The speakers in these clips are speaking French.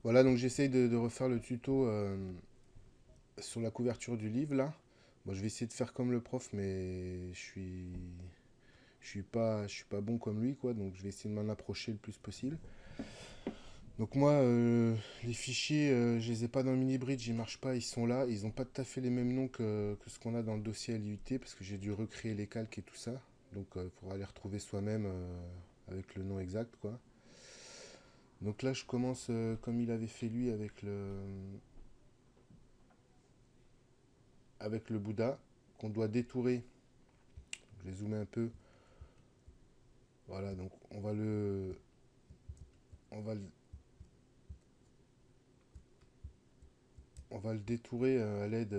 Voilà, donc j'essaye de refaire le tuto sur la couverture du livre là. Bon, je vais essayer de faire comme le prof, mais je suis pas bon comme lui, quoi. Donc je vais essayer de m'en approcher le plus possible. Donc moi, les fichiers, je les ai pas dans le mini-bridge, ils marchent pas, ils sont là. Ils ont pas tout à fait les mêmes noms que ce qu'on a dans le dossier LUT, parce que j'ai dû recréer les calques et tout ça. Donc il faudra les retrouver soi-même avec le nom exact, quoi. Donc là, je commence comme il avait fait lui avec le Bouddha, qu'on doit détourer. Je vais zoomer un peu. Voilà, donc on va le, on va le détourer à l'aide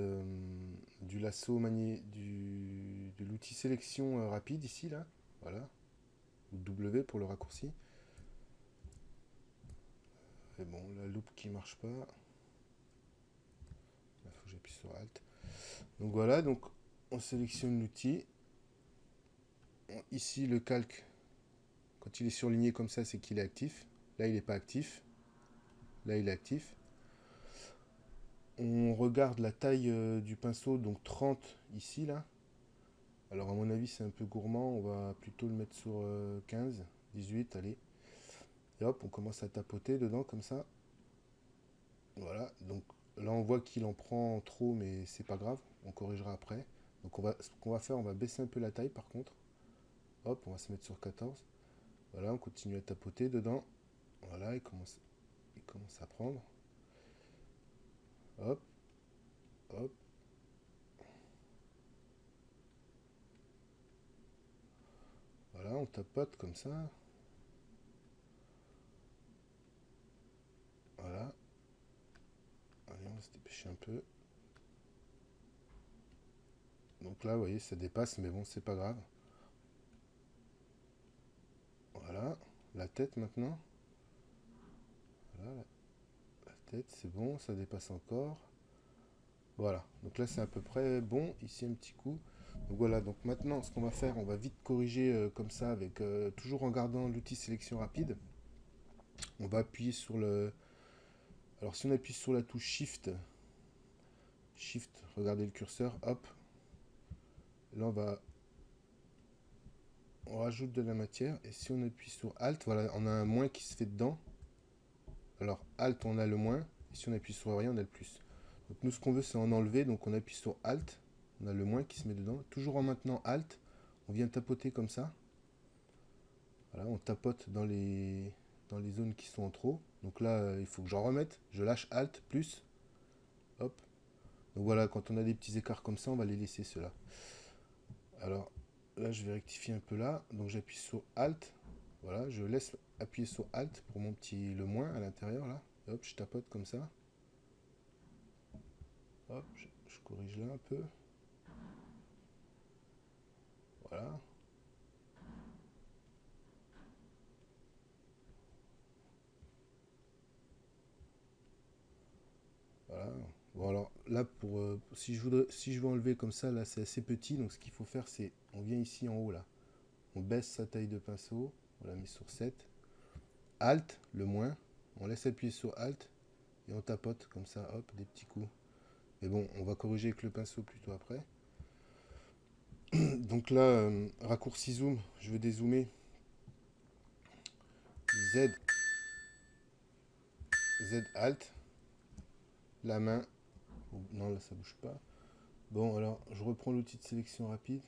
du lasso de l'outil sélection rapide ici là. Voilà, ou W pour le raccourci. Et bon, la loupe qui marche pas. Il faut que j'appuie sur Alt. Donc voilà, donc on sélectionne l'outil. Ici le calque, quand il est surligné comme ça, c'est qu'il est actif. Là, il n'est pas actif. Là, il est actif. On regarde la taille du pinceau, donc 30 ici, là. Alors, à mon avis, c'est un peu gourmand. On va plutôt le mettre sur 15, 18, allez. Et hop, on commence à tapoter dedans, comme ça. Voilà, donc là, on voit qu'il en prend trop, mais c'est pas grave. On corrigera après. Donc, ce qu'on va faire, on va baisser un peu la taille, par contre. Hop, on va se mettre sur 14. Voilà, on continue à tapoter dedans. Voilà, il commence à prendre. Hop, hop. Voilà, on tapote comme ça. Voilà. Allez, on va se dépêcher un peu. Donc là, vous voyez, ça dépasse, mais bon, c'est pas grave. Voilà. La tête maintenant. Voilà, la tête, c'est bon, ça dépasse encore. Voilà. Donc là, c'est à peu près bon. Ici, un petit coup. Donc voilà. Donc maintenant, ce qu'on va faire, on va vite corriger comme ça, avec toujours en gardant l'outil sélection rapide. On va appuyer sur le. Alors, si on appuie sur la touche Shift, regardez le curseur, hop. Là, on rajoute de la matière. Et si on appuie sur Alt, voilà, on a un moins qui se fait dedans. Alors, Alt, on a le moins. Et si on appuie sur rien, on a le plus. Donc, nous, ce qu'on veut, c'est en enlever. Donc, on appuie sur Alt. On a le moins qui se met dedans. Toujours en maintenant Alt, on vient tapoter comme ça. Voilà, on tapote dans les zones qui sont en trop. Donc là, il faut que j'en remette. Je lâche Alt, plus. Hop. Donc voilà, quand on a des petits écarts comme ça, on va les laisser ceux-là. Alors, là, je vais rectifier un peu là. Donc, j'appuie sur Alt. Voilà, je laisse appuyer sur Alt pour mon petit le moins à l'intérieur là. Et hop, je tapote comme ça. Hop, je corrige là un peu. Voilà. Voilà. Bon alors là si je veux enlever comme ça, là c'est assez petit, donc ce qu'il faut faire c'est on vient ici en haut là. On baisse sa taille de pinceau, on la met sur 7. Alt, le moins, on laisse appuyer sur Alt et on tapote comme ça, hop, des petits coups. Mais bon, on va corriger avec le pinceau plutôt après. Donc là, raccourci zoom, je veux dézoomer. Z, Z Alt, la main. Oh, non, là ça bouge pas. Bon, alors je reprends l'outil de sélection rapide.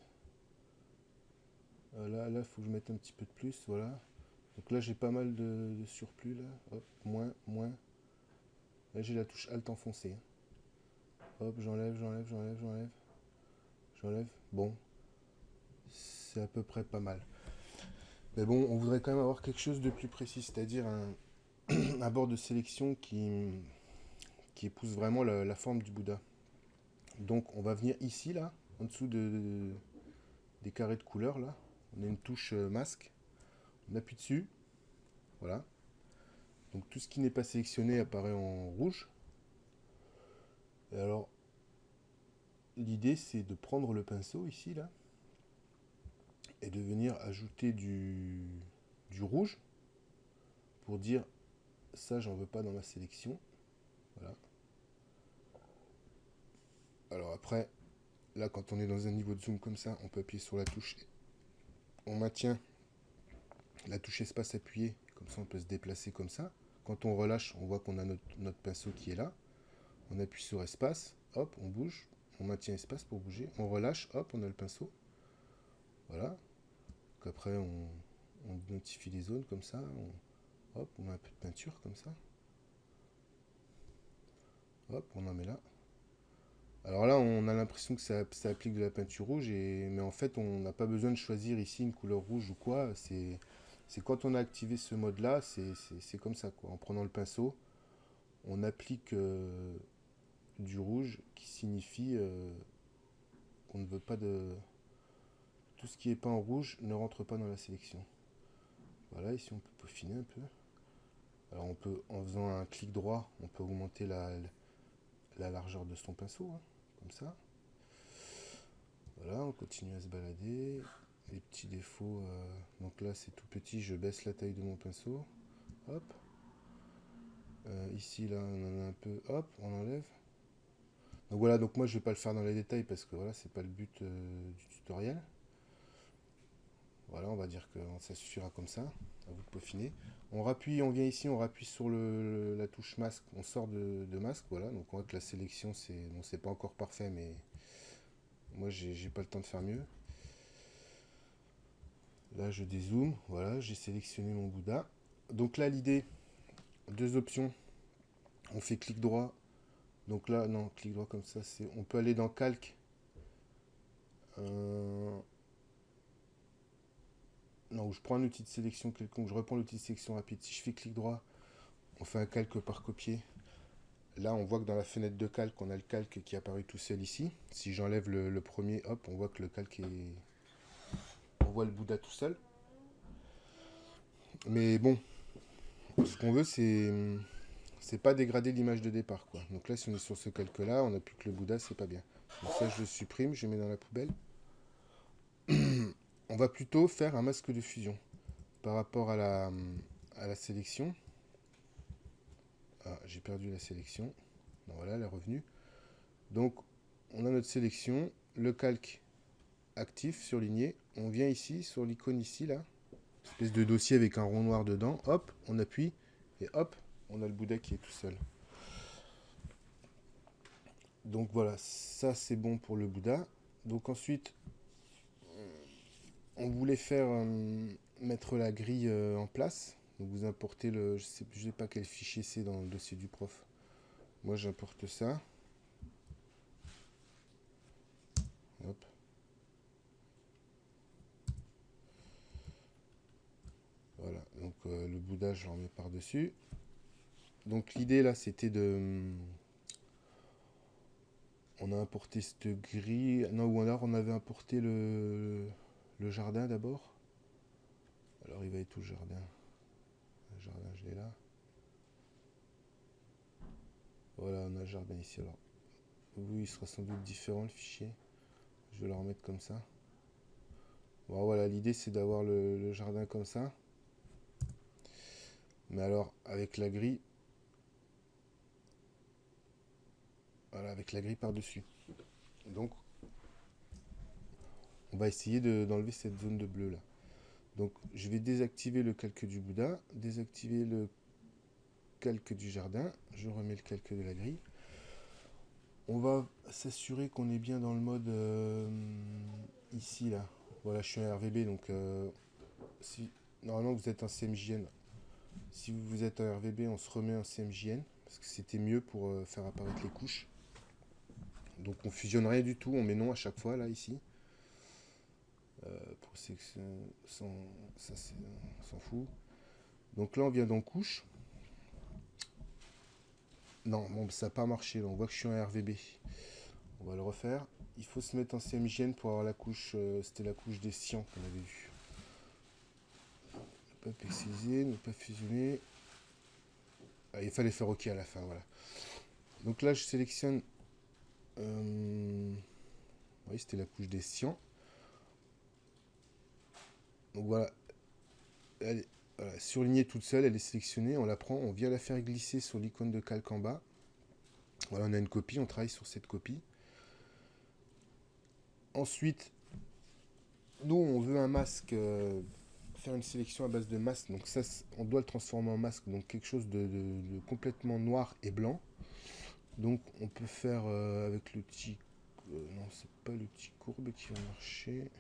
Là, il faut que je mette un petit peu de plus, voilà. Donc là, j'ai pas mal de surplus, là. Hop, moins, moins. Là, j'ai la touche Alt enfoncée. Hop, j'enlève, j'enlève, j'enlève, j'enlève. J'enlève. Bon, c'est à peu près pas mal. Mais bon, on voudrait quand même avoir quelque chose de plus précis, c'est-à-dire un bord de sélection qui épouse vraiment la forme du Bouddha. Donc, on va venir ici, là, en dessous des carrés de couleur, là. On a une touche masque. On appuie dessus. Voilà. Donc, tout ce qui n'est pas sélectionné apparaît en rouge. Et alors, l'idée, c'est de prendre le pinceau ici, là, et de venir ajouter du rouge pour dire ça, j'en veux pas dans ma sélection. Voilà. Alors après, là, quand on est dans un niveau de zoom comme ça, on peut appuyer sur la touche. On maintient la touche espace appuyée, comme ça on peut se déplacer comme ça. Quand on relâche, on voit qu'on a notre pinceau qui est là. On appuie sur espace, hop, on bouge. On maintient espace pour bouger. On relâche, hop, on a le pinceau. Voilà. Donc après, on notifie les zones comme ça. Hop, on met un peu de peinture comme ça. Hop, on en met là. Alors là, on a l'impression que ça applique de la peinture rouge, mais en fait, on n'a pas besoin de choisir ici une couleur rouge ou quoi. C'est quand on a activé ce mode-là, c'est comme ça, quoi. En prenant le pinceau, on applique du rouge qui signifie qu'on ne veut pas de... Tout ce qui n'est pas en rouge ne rentre pas dans la sélection. Voilà, ici on peut peaufiner un peu. Alors on peut, en faisant un clic droit, on peut augmenter la largeur de son pinceau, hein, comme ça. Voilà, on continue à se balader. Les petits défauts, donc là c'est tout petit, je baisse la taille de mon pinceau. Hop. Ici là on en a un peu, hop, on enlève. Donc voilà, donc moi je vais pas le faire dans les détails parce que voilà, c'est pas le but du tutoriel. Voilà, on va dire que ça suffira comme ça. À vous de peaufiner. On rappuie, on vient ici, on rappuie sur la touche masque, on sort de masque, voilà. Donc on voit que la sélection, c'est pas encore parfait, mais moi j'ai pas le temps de faire mieux. Là je dézoome, voilà, j'ai sélectionné mon Bouddha. Donc là l'idée, deux options. On fait clic droit. Donc là, non, clic droit comme ça, on peut aller dans calque. Non, je prends un outil de sélection quelconque, je reprends l'outil de sélection rapide. Si je fais clic droit, on fait un calque par copier. Là, on voit que dans la fenêtre de calque, on a le calque qui est apparu tout seul ici. Si j'enlève le premier, hop, on voit que le calque est... On voit le Bouddha tout seul. Mais bon, ce qu'on veut, c'est pas dégrader l'image de départ, quoi. Donc là, si on est sur ce calque-là, on n'a plus que le Bouddha, c'est pas bien. Donc ça, je le supprime, je le mets dans la poubelle. On va plutôt faire un masque de fusion par rapport à la sélection. Ah, j'ai perdu la sélection. Donc voilà, elle est revenue. Donc, on a notre sélection, le calque actif, surligné. On vient ici, sur l'icône ici, là. Espèce de dossier avec un rond noir dedans. Hop, on appuie. Et hop, on a le Bouddha qui est tout seul. Donc voilà, ça c'est bon pour le Bouddha. Donc ensuite, on voulait faire mettre la grille en place. Donc vous importez je sais pas quel fichier c'est dans le dossier du prof. Moi j'importe ça. Hop. Voilà, donc le Bouddha je le remets par-dessus. Donc l'idée là c'était de... On a importé cette grille. Non, ou alors on avait importé le jardin d'abord. Alors il va être où le jardin? Le jardin, je l'ai là. Voilà, on a le jardin ici. Alors, oui, il sera sans doute différent le fichier. Je vais le remettre comme ça. Bon, voilà, l'idée c'est d'avoir le jardin comme ça. Mais alors, avec la grille. Voilà, avec la grille par-dessus. Donc, on va essayer d'enlever cette zone de bleu là. Donc, je vais désactiver le calque du Bouddha, désactiver le calque du jardin. Je remets le calque de la grille. On va s'assurer qu'on est bien dans le mode ici là. Voilà, je suis un RVB donc si normalement vous êtes un CMJN. Si vous êtes un RVB, on se remet un CMJN parce que c'était mieux pour faire apparaître les couches. Donc on fusionne rien du tout, on met non à chaque fois là ici. Pour section, ça on s'en fout. Donc là on vient dans couche. Non, bon, ça n'a pas marché, là. On voit que je suis un RVB. On va le refaire. Il faut se mettre en CMJN pour avoir la couche. C'était la couche des cyan qu'on avait vue. Ne pas pixeliser, ne pas fusionner. Ah, il fallait faire OK à la fin, voilà. Donc là, je sélectionne. Oui, c'était la couche des cyan. Donc voilà. voilà, surlignée toute seule, elle est sélectionnée, on la prend, on vient la faire glisser sur l'icône de calque en bas. Voilà, on a une copie, on travaille sur cette copie. Ensuite, nous, on veut un masque, faire une sélection à base de masque. Donc ça, on doit le transformer en masque, donc quelque chose de complètement noir et blanc. Donc on peut faire avec l'outil... non, c'est pas l'outil courbe qui va marcher.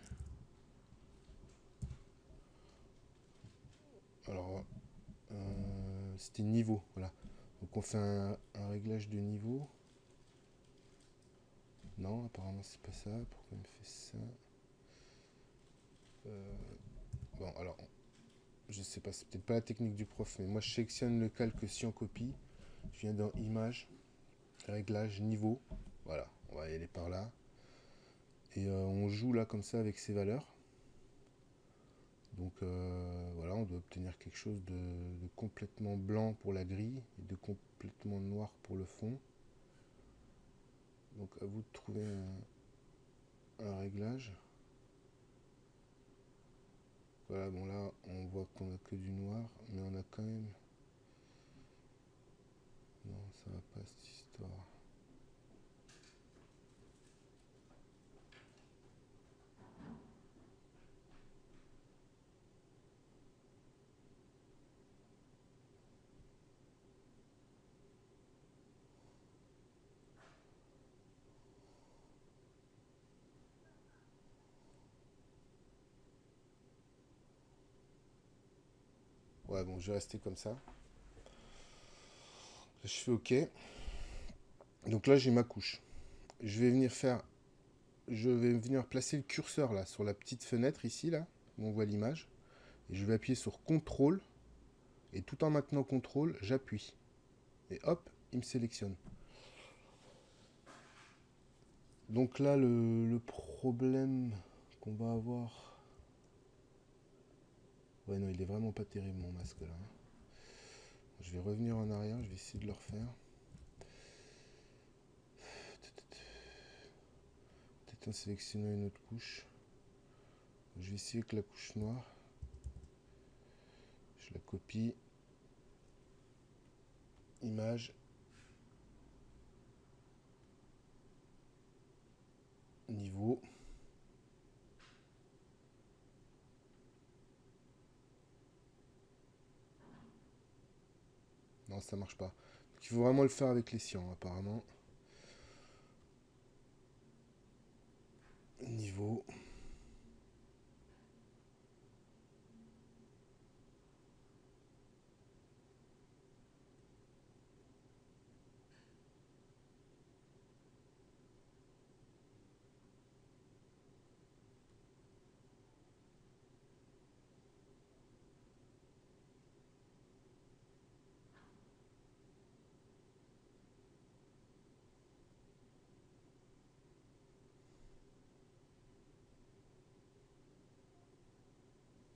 Alors, c'était niveau, voilà. Donc on fait un réglage de niveau. Non, apparemment c'est pas ça. Pourquoi il me fait ça? Bon, alors, je sais pas, c'est peut-être pas la technique du prof, mais moi je sélectionne le calque si on copie. Je viens dans Image, Réglage, Niveau. Voilà, on va y aller par là. Et on joue là comme ça avec ces valeurs. Donc voilà, on doit obtenir quelque chose de complètement blanc pour la grille et de complètement noir pour le fond. Donc à vous de trouver un réglage. Voilà, bon là on voit qu'on a que du noir, mais on a quand même... Non, ça va pas cette histoire. Ouais, bon, je vais rester comme ça. Je fais OK. Donc là, j'ai ma couche. Je vais venir faire... Je vais venir placer le curseur là, sur la petite fenêtre ici, là, où on voit l'image. Et je vais appuyer sur CTRL. Et tout en maintenant CTRL, j'appuie. Et hop, il me sélectionne. Donc là, le problème qu'on va avoir... Ouais, non, il est vraiment pas terrible, mon masque, là. Je vais revenir en arrière, je vais essayer de le refaire. Peut-être en sélectionnant une autre couche. Je vais essayer avec la couche noire. Je la copie. Image. Niveau. Non, ça marche pas. Donc, il faut vraiment le faire avec les cyan, apparemment. Niveau.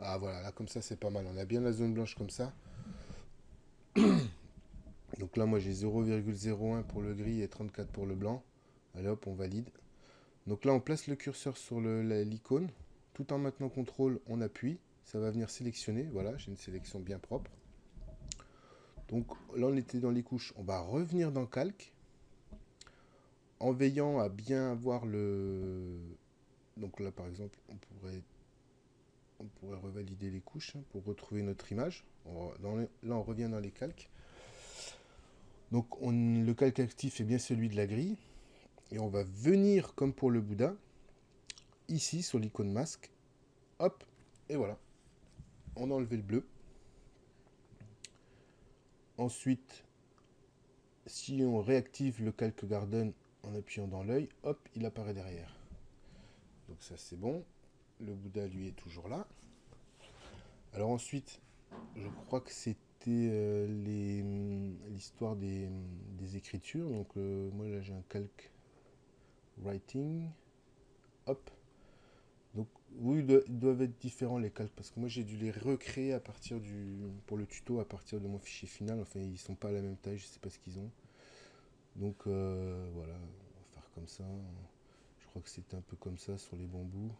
Ah voilà, là comme ça c'est pas mal. On a bien la zone blanche comme ça. Donc là moi j'ai 0,01 pour le gris et 34 pour le blanc. Allez hop, on valide. Donc là on place le curseur sur l'icône. Tout en maintenant CTRL, on appuie. Ça va venir sélectionner. Voilà, j'ai une sélection bien propre. Donc là on était dans les couches. On va revenir dans Calque. En veillant à bien avoir le... Donc là par exemple on pourrait revalider les couches hein, pour retrouver notre image. Là on revient dans les calques. Donc le calque actif est bien celui de la grille. Et on va venir, comme pour le Bouddha, ici sur l'icône masque. Hop, et voilà. On a enlevé le bleu. Ensuite, si on réactive le calque garden en appuyant dans l'œil, hop, il apparaît derrière. Donc ça c'est bon. Le Bouddha lui est toujours là. Alors ensuite, je crois que c'était l'histoire des écritures. Donc moi là j'ai un calque writing. Hop. Donc oui, ils doivent être différents les calques parce que moi j'ai dû les recréer à partir pour le tuto à partir de mon fichier final. Enfin ils sont pas à la même taille, je sais pas ce qu'ils ont. Donc voilà, on va faire comme ça. Je crois que c'était un peu comme ça sur les bambous.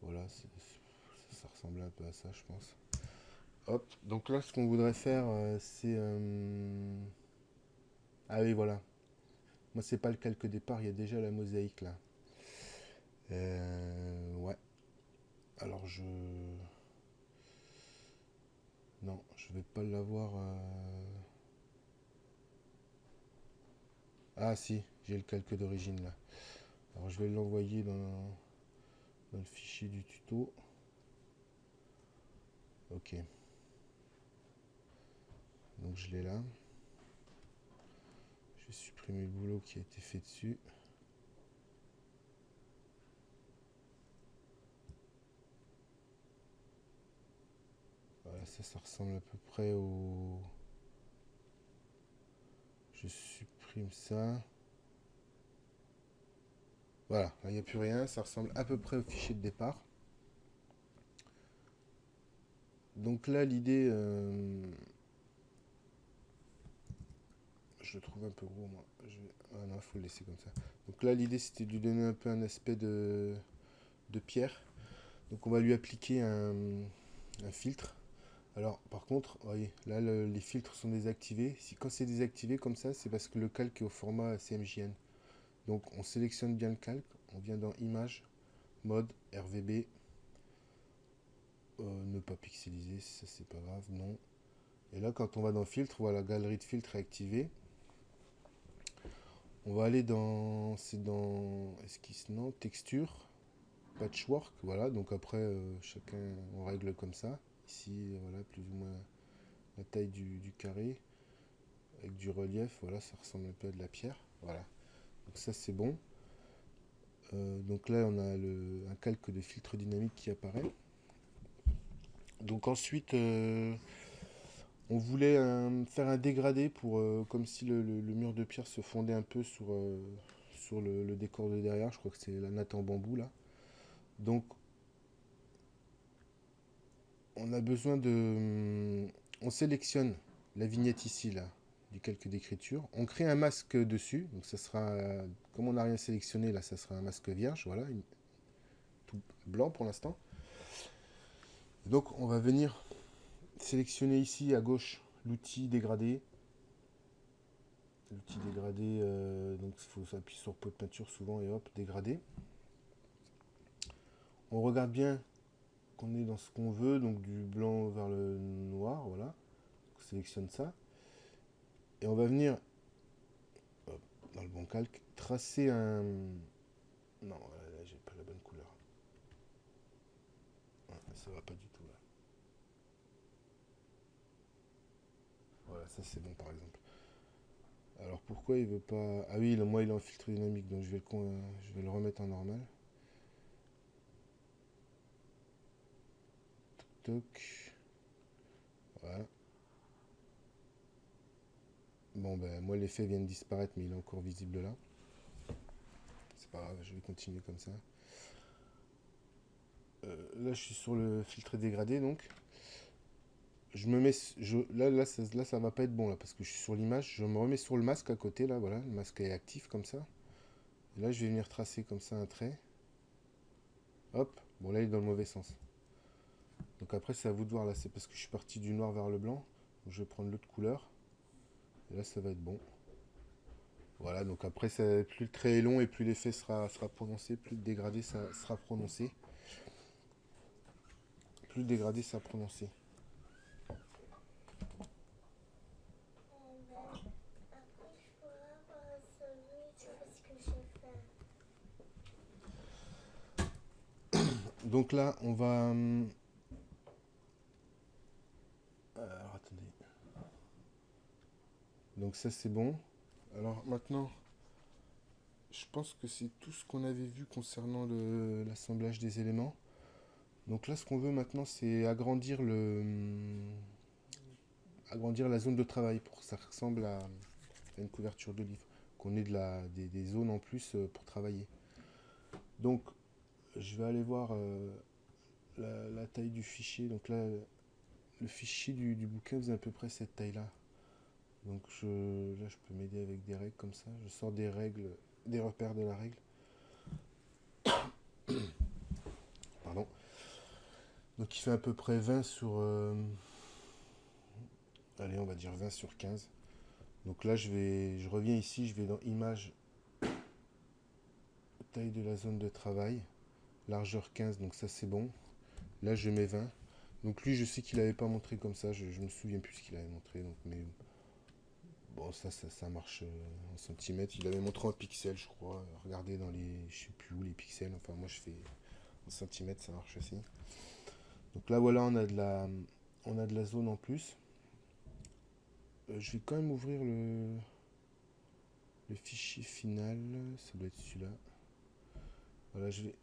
Voilà, ça ressemblait un peu à ça je pense. Hop, donc là ce qu'on voudrait faire c'est... Ah oui voilà, moi c'est pas le calque départ, il y a déjà la mosaïque là. Ouais, alors je... Non, je vais pas l'avoir... Ah si, j'ai le calque d'origine là. Alors je vais l'envoyer dans le fichier du tuto. Ok, donc je l'ai là. Je vais supprimer le boulot qui a été fait dessus. Voilà, ça ressemble à peu près au... Je supprime ça. Voilà, là il n'y a plus rien, ça ressemble à peu près au fichier de départ. Donc là l'idée... je le trouve un peu gros moi. Ah non, il faut le laisser comme ça. Donc là l'idée c'était de lui donner un peu un aspect de pierre. Donc on va lui appliquer un filtre. Alors par contre, voyez, là les filtres sont désactivés. Quand c'est désactivé comme ça, c'est parce que le calque est au format CMJN. Donc on sélectionne bien le calque, on vient dans Images, Mode, RVB, ne pas pixeliser, ça c'est pas grave, non. Et là quand on va dans Filtre, voilà, Galerie de filtre est activée. On va aller dans, c'est dans Esquisse, non, Texture, Patchwork, voilà. Donc après, chacun, on règle comme ça. Ici, voilà, plus ou moins la taille du carré, avec du relief, voilà, ça ressemble un peu à de la pierre, voilà. Donc ça c'est bon. Donc là on a un calque de filtre dynamique qui apparaît. Donc ensuite on voulait faire un dégradé pour comme si le mur de pierre se fondait un peu sur le décor de derrière. Je crois que c'est la natte en bambou là. Donc on a besoin de... On sélectionne la vignette ici là du calque d'écriture. On crée un masque dessus. Donc ça sera, comme on n'a rien sélectionné là, ça sera un masque vierge. Voilà, tout blanc pour l'instant. Donc on va venir sélectionner ici à gauche l'outil dégradé. L'outil dégradé, donc il faut s'appuyer sur pot de peinture souvent et hop, dégradé. On regarde bien qu'on est dans ce qu'on veut, donc du blanc vers le noir, voilà. On sélectionne ça. Et on va venir, hop, dans le bon calque, tracer un... Non, là j'ai pas la bonne couleur. Ouais, ça va pas du tout là. Voilà, ça c'est bon par exemple. Alors pourquoi il veut pas... Ah oui, moi il est en filtre dynamique, donc je vais le remettre en normal. Toc. Voilà. Bon ben moi l'effet vient de disparaître mais il est encore visible là. C'est pas grave, je vais continuer comme ça. Là je suis sur le filtre dégradé donc. Je me mets. Là ça va pas être bon là parce que je suis sur l'image. Je me remets sur le masque à côté là, voilà. Le masque est actif comme ça. Et là je vais venir tracer comme ça un trait. Hop. Bon là il est dans le mauvais sens. Donc après c'est à vous de voir là. C'est parce que je suis parti du noir vers le blanc. Donc je vais prendre l'autre couleur. Et là ça va être bon. Voilà, donc après, plus le trait est long et plus l'effet sera prononcé, plus le dégradé ça sera prononcé. Plus le dégradé sera prononcé. Donc là, on va... alors attendez. Donc ça c'est bon. Alors maintenant, je pense que c'est tout ce qu'on avait vu concernant l'assemblage des éléments. Donc là, ce qu'on veut maintenant, c'est agrandir la zone de travail pour que ça ressemble à une couverture de livre. Qu'on ait des zones en plus pour travailler. Donc, je vais aller voir la taille du fichier. Donc là, le fichier du bouquin faisait à peu près cette taille-là. Donc là, je peux m'aider avec des règles comme ça. Je sors des règles, des repères de la règle. Pardon. Donc il fait à peu près 20 sur Allez, on va dire 20 sur 15. Donc là, je reviens ici, je vais dans Images, taille de la zone de travail, largeur 15, donc ça c'est bon. Là, je mets 20. Donc lui, je sais qu'il n'avait pas montré comme ça, je me souviens plus ce qu'il avait montré. Donc, mais bon, ça marche en centimètres. Il avait montré en pixels, je crois. Regardez dans les, je sais plus où, les pixels. Enfin, moi, je fais en centimètres, ça marche aussi. Donc là, voilà, on a de la zone en plus. Je vais quand même ouvrir le fichier final. Ça doit être celui-là. Voilà, je vais,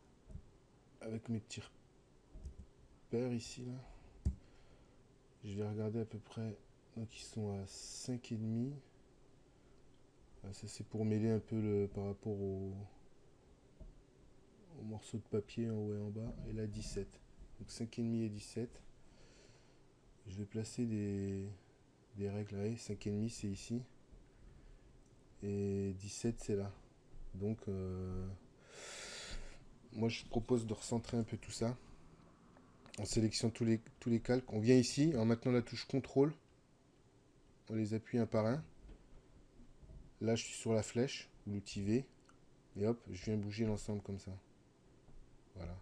avec mes petits repères ici, là, je vais regarder à peu près. Donc, ils sont à 5,5. Ça, c'est pour mêler un peu par rapport au morceau de papier en haut et en bas. Et là, 17. Donc 5,5 et 17. Je vais placer des règles. Là, 5,5 c'est ici. Et 17 c'est là. Donc, moi je propose de recentrer un peu tout ça. On sélectionne tous les calques. On vient ici en maintenant la touche CTRL. On les appuie un par un. Là, je suis sur la flèche, l'outil V. Et hop, je viens bouger l'ensemble comme ça. Voilà.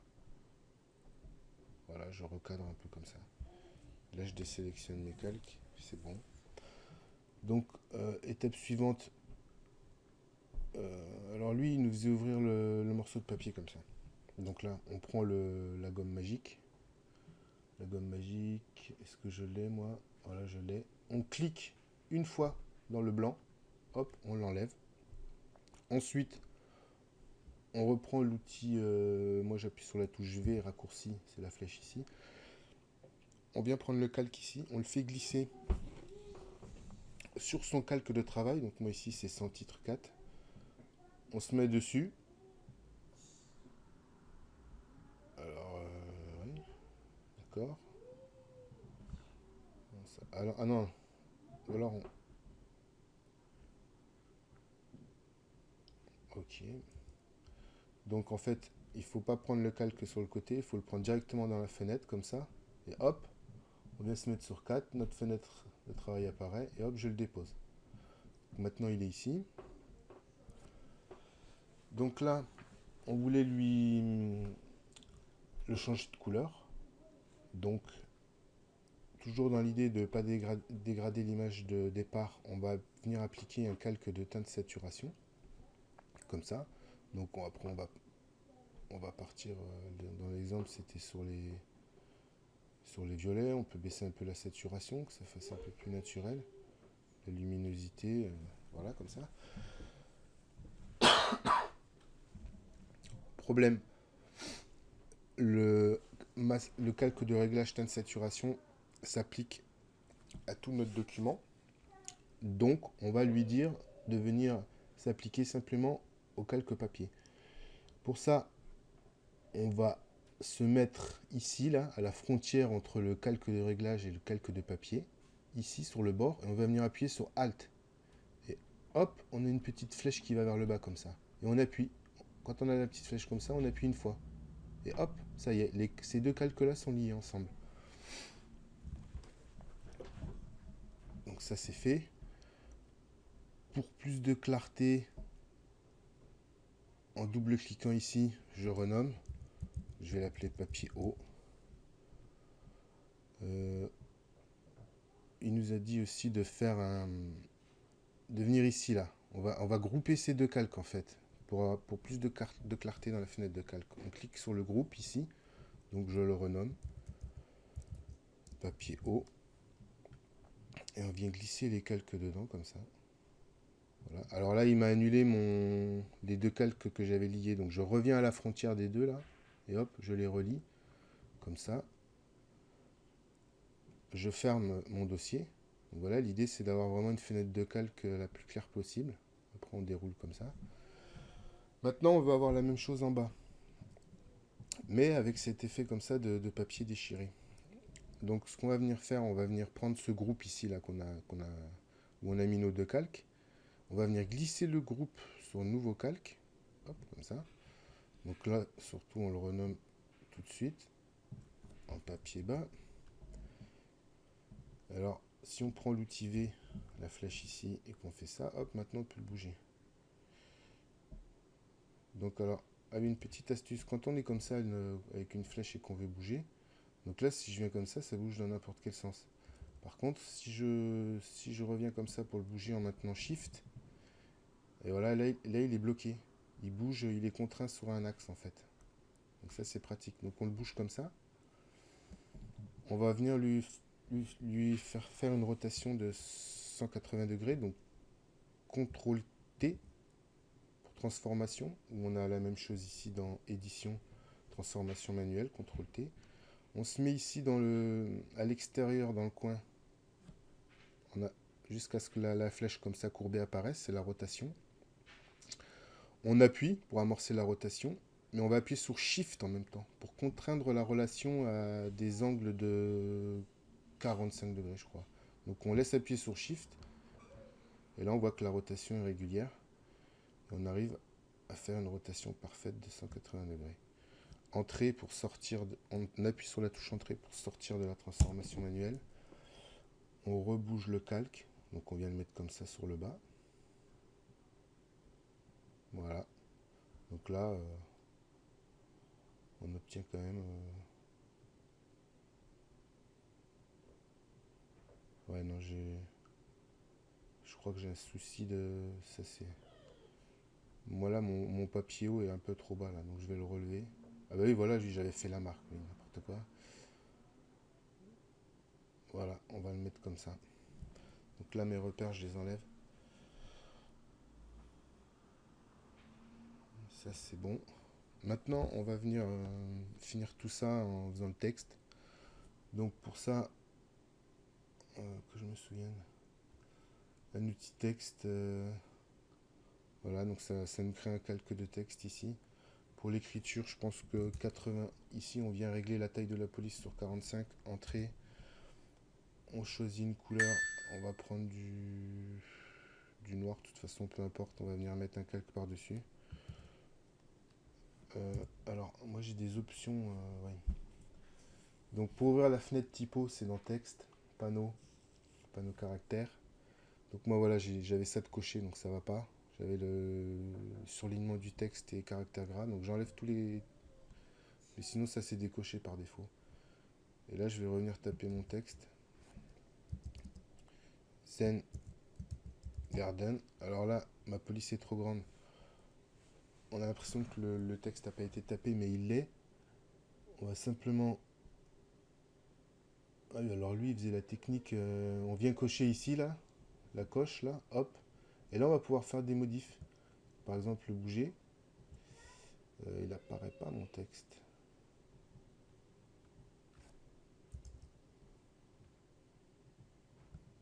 Voilà, je recadre un peu comme ça. Là, je désélectionne mes calques. C'est bon. Donc, étape suivante. Alors lui, il nous faisait ouvrir le morceau de papier comme ça. Donc là, on prend la gomme magique. La gomme magique, est-ce que je l'ai moi? Voilà, je l'ai. On clique une fois dans le blanc. Hop, on l'enlève. Ensuite, on reprend l'outil. Moi, j'appuie sur la touche V, raccourci, c'est la flèche ici. On vient prendre le calque ici. On le fait glisser sur son calque de travail. Donc moi ici, c'est sans titre 4. On se met dessus. Alors, oui, d'accord. Alors, ah non. Ou alors, ok. Donc en fait, il ne faut pas prendre le calque sur le côté, il faut le prendre directement dans la fenêtre, comme ça. Et hop, on vient se mettre sur 4, notre fenêtre de travail apparaît, et hop, je le dépose. Maintenant, il est ici. Donc là, on voulait le changer de couleur. Donc, toujours dans l'idée de ne pas dégrader l'image de départ, on va venir appliquer un calque de teinte saturation, comme ça. Donc après, on va partir, dans l'exemple, c'était sur les violets. On peut baisser un peu la saturation, que ça fasse un peu plus naturel. La luminosité, voilà, comme ça. Problème, le calque de réglage teinte saturation s'applique à tout notre document. Donc, on va lui dire de venir s'appliquer simplement au calque papier. Pour ça, on va se mettre ici, là, à la frontière entre le calque de réglage et le calque de papier, ici sur le bord, et on va venir appuyer sur Alt. Et hop, on a une petite flèche qui va vers le bas comme ça. Et on appuie. Quand on a la petite flèche comme ça, on appuie une fois. Et hop, ça y est, ces deux calques-là sont liés ensemble. Donc ça c'est fait. Pour plus de clarté, en double-cliquant ici, je renomme. Je vais l'appeler papier haut. Il nous a dit aussi de faire de venir ici là. On va grouper ces deux calques en fait. Pour plus de clarté dans la fenêtre de calque. On clique sur le groupe ici. Donc je le renomme. Papier haut. Et on vient glisser les calques dedans comme ça. Voilà. Alors là, il m'a annulé les deux calques que j'avais liés. Donc je reviens à la frontière des deux là. Et hop, je les relie. Comme ça. Je ferme mon dossier. Donc voilà, l'idée c'est d'avoir vraiment une fenêtre de calque la plus claire possible. Après on déroule comme ça. Maintenant on va avoir la même chose en bas. Mais avec cet effet comme ça de papier déchiré. Donc ce qu'on va venir faire, on va venir prendre ce groupe ici là où on a mis nos deux calques. On va venir glisser le groupe sur un nouveau calque. Hop, comme ça. Donc là, surtout on le renomme tout de suite. En papier bas. Alors, si on prend l'outil V, la flèche ici, et qu'on fait ça, hop, maintenant on peut le bouger. Donc alors, avec une petite astuce, quand on est comme ça avec une flèche et qu'on veut bouger, donc là si je viens comme ça bouge dans n'importe quel sens. Par contre, si je reviens comme ça pour le bouger en maintenant Shift, et voilà, là il est bloqué. Il bouge, il est contraint sur un axe en fait. Donc ça c'est pratique. Donc on le bouge comme ça. On va venir lui faire une rotation de 180 degrés. Donc CTRL T pour transformation, où on a la même chose ici dans édition, transformation manuelle, CTRL T. On se met ici à l'extérieur dans le coin. On a jusqu'à ce que la flèche comme ça courbée apparaisse, c'est la rotation. On appuie pour amorcer la rotation, mais on va appuyer sur Shift en même temps, pour contraindre la relation à des angles de 45 degrés, je crois. Donc on laisse appuyer sur Shift, et là on voit que la rotation est régulière, et on arrive à faire une rotation parfaite de 180 degrés. Entrée pour sortir, on appuie sur la touche Entrée pour sortir de la transformation manuelle. On rebouge le calque, donc on vient le mettre comme ça sur le bas. Voilà. Donc là, on obtient quand même... Ouais, non, je crois que j'ai un souci de... Ça, c'est... Moi, là, mon papier haut est un peu trop bas, là, donc je vais le relever. Ah bah oui, voilà, j'avais fait la marque, oui, n'importe quoi. Voilà, on va le mettre comme ça. Donc là, mes repères, je les enlève. Ça, c'est bon. Maintenant, on va venir finir tout ça en faisant le texte. Donc pour ça, que je me souvienne, un outil texte, voilà, donc ça nous crée un calque de texte ici. Pour l'écriture, je pense que 80, ici on vient régler la taille de la police sur 45, entrée, on choisit une couleur, on va prendre du noir, de toute façon peu importe, on va venir mettre un calque par-dessus. Alors, moi j'ai des options, ouais. Donc pour ouvrir la fenêtre typo, c'est dans texte, panneau caractère. Donc moi voilà, j'avais ça de coché, donc ça va pas. J'avais le surlignement du texte et caractère gras, donc j'enlève tous les... Mais sinon ça c'est décoché par défaut. Et là je vais revenir taper mon texte. Zen Garden. Alors là, ma police est trop grande. On a l'impression que le texte n'a pas été tapé, mais il l'est. On va simplement... Ah oui, alors lui il faisait la technique, on vient cocher ici là, la coche là, hop. Et là on va pouvoir faire des modifs. Par exemple le bouger. Il apparaît pas mon texte.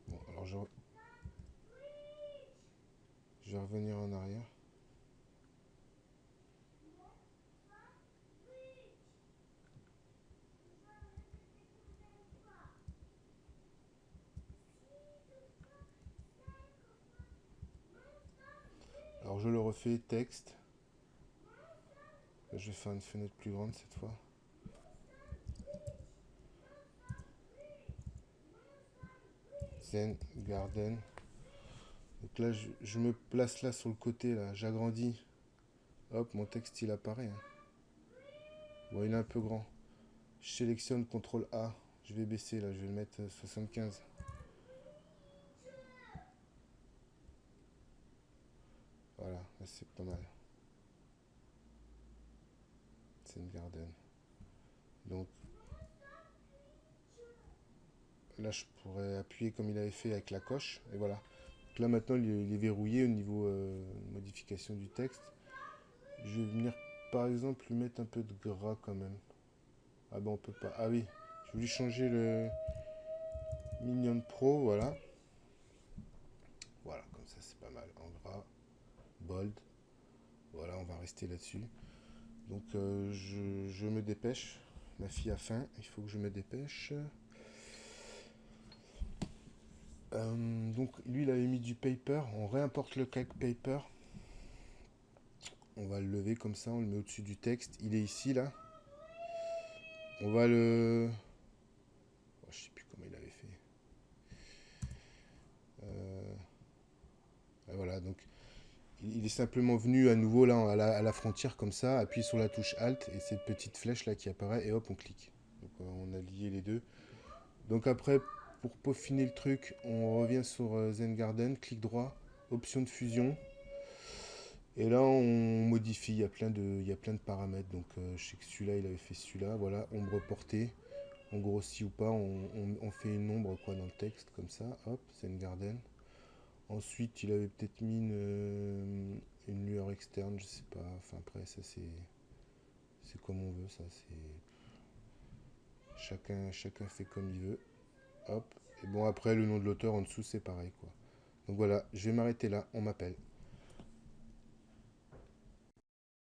Bon, alors je vais revenir en arrière. Alors je le refais, texte. Là, je vais faire une fenêtre plus grande cette fois. Zen Garden. Donc là, je me place là sur le côté, là, j'agrandis. Hop, mon texte il apparaît. Hein. Bon, il est un peu grand. Je sélectionne CTRL A. Je vais baisser là, je vais le mettre 75. Voilà, là c'est pas mal. Zen Garden. Donc là, je pourrais appuyer comme il avait fait avec la coche. Et voilà. Donc là maintenant, il est verrouillé au niveau modification du texte. Je vais venir par exemple lui mettre un peu de gras quand même. Ah ben on peut pas. Ah oui, je voulais changer le Minion Pro, voilà. Voilà, comme ça c'est pas mal. En gras, bold. Voilà, on va rester là-dessus. Donc je me dépêche. Ma fille a faim, il faut que je me dépêche. Donc lui il avait mis du paper. On réimporte le calque paper. On va le lever comme ça, on le met au-dessus du texte. Il est ici là. On va le... Oh, je sais plus comment il avait fait. donc il est simplement venu à nouveau là à la frontière comme ça, appuie sur la touche Alt et cette petite flèche là qui apparaît et hop on clique. Donc on a lié les deux. Donc après pour peaufiner le truc, on revient sur Zen Garden, clic droit, option de fusion. Et là on modifie, il y a plein de paramètres. Donc je sais que celui-là il avait fait celui-là, voilà, ombre portée. On grossit ou pas, on fait une ombre quoi dans le texte comme ça, hop, Zen Garden. Ensuite, il avait peut-être mis une lueur externe, je sais pas. Enfin, après, ça c'est comme on veut, ça c'est. Chacun fait comme il veut. Hop. Et bon, après, le nom de l'auteur en dessous, c'est pareil, quoi. Donc voilà, je vais m'arrêter là, on m'appelle.